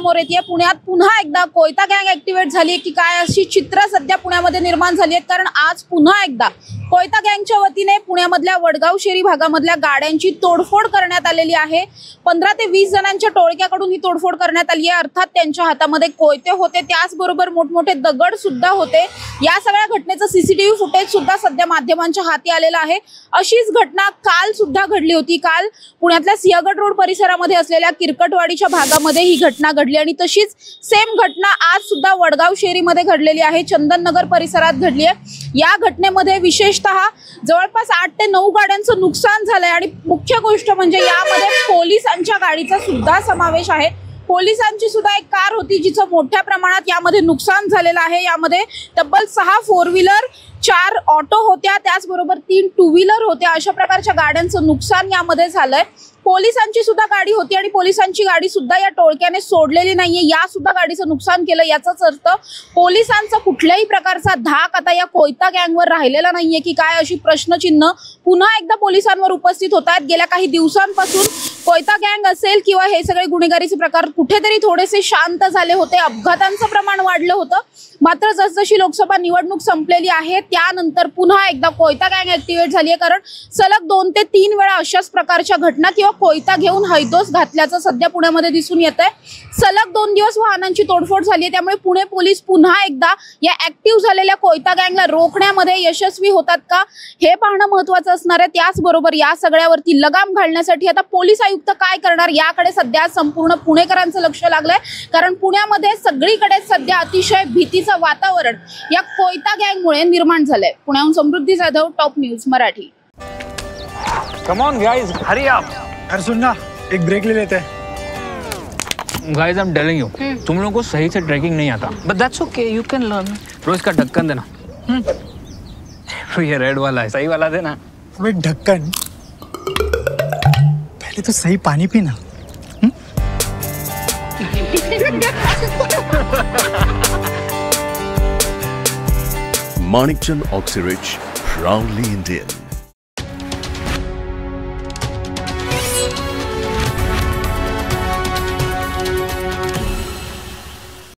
समोर येते। पुण्यात पुन्हा एकदा कोयता गँग ऍक्टिव्हेट झाली की काय अशी चित्र सध्या पुण्यामध्ये निर्माण झाली आहेत। कारण आज पुन्हा एकदा कोयता गँगच्या वतीने पुण्यामधल्या वडगाव शेरी भागामधल्या गाड्यांची तोडफोड करण्यात आलेली आहे। 15 ते 20 जणांच्या टोळक्याकडून ही तोडफोड करण्यात आली आहे। अर्थात त्यांच्या हातामध्ये कोयते होते, त्याचबरोबर मोठमोठे दगड सुद्धा होते। या सगळ्या घटनेचं सीसीटीव्ही फुटेज सुद्धा सध्या माध्यमांच्या हाती आलेलं आहे। अशीच घटना काल सुद्धा घडली होती। काल पुण्यातल्या सिंहगड रोड परिसरामध्ये असलेल्या किरकटवाडीच्या भागामध्ये ही घटना घडली आणि तशीच सेम घटना आज सुद्धा वडगाव शेरीमध्ये घडलेली आहे, चंदननगर परिसरात घडली आहे। या घटनेमध्ये विशेषतः जवळपास 8 ते 9 गाड्यांचं नुकसान झालंय आणि मुख्य गोष्ट म्हणजे यामध्ये पोलिसांच्या गाडीचा सुद्धा समावेश आहे। पोलिसांची सुद्धा एक कार होती जिचं मोठ्या प्रमाणात यामध्ये नुकसान झालेलं आहे। यामध्ये तब्बल 6 4 व्हीलर, 4 ऑटो होत्या, त्याचबरोबर 3 2 व्हीलर होत्या। अशा प्रकारच्या गाड्यांचं नुकसान यामध्ये झालंय। पोलिसांची सुद्धा गाडी होती आणि पोलिसांची गाडी सुद्धा या टोळक्याने सोडलेली नाहीये, या सुद्धा गाडीचं नुकसान केलं। याचाच अर्थ पोलिसांचा कुठल्याही प्रकारचा धाक आता या कोयता गँगवर राहिलेला नाहीये की काय अशी प्रश्नचिन्ह पुन्हा एकदा पोलिसांवर उपस्थित होत आहेत। गेल्या काही दिवसांपासून कोयता गँग असेल किंवा हे सगळे गुन्हेगारीचे प्रकार कुठेतरी थोडेसे शांत झाले होते, अपघातांचं प्रमाण वाढलं होतं। मात्र जसजशी लोकसभा निवडणूक संपलेली आहे त्यानंतर पुन्हा एकदा कोयता गँग ऍक्टिव्हेट झाली आहे। कारण सलग 2 ते 3 वेळा अशाच प्रकारच्या घटना किंवा कोयता घेऊन हैदोस घातल्याचं सध्या पुण्यामध्ये दिसून येत आहे। सलग 2 दिवस वाहनांची तोडफोड झाली आहे, त्यामुळे पुणे पोलीस पुन्हा एकदा या ऍक्टिव्ह झालेल्या कोयता गँगला रोखण्यामध्ये यशस्वी होतात का हे पाहणं महत्त्वाचं असणार आहे। त्याचबरोबर या सगळ्यावरती लगाम घालण्यासाठी आता पोलीस आयुक्त काय करणार याकडे सध्या संपूर्ण पुणेकरांचं लक्ष लागलंय। कारण पुण्यामध्ये सगळीकडे सध्या अतिशय भीतीचं वातावरण या कोयता गँगमुळे निर्माण झालंय। पुण्याहून Samruddhi Jadhav, top news Marathi. Come on guys, hurry up. अरे सुन ना, एक ब्रेक ले लेते हैं। Guys, I'm telling you, तुम लोगों को सही से ट्रैकिंग नहीं आता। But that's okay, you can learn. रोज का ढक्कन देना। ये रेड वाला है, सही वाला देना। अबे ढक्कन, पहले तो सही पानी पीना। Manikchand Oxyrich, proudly Indian.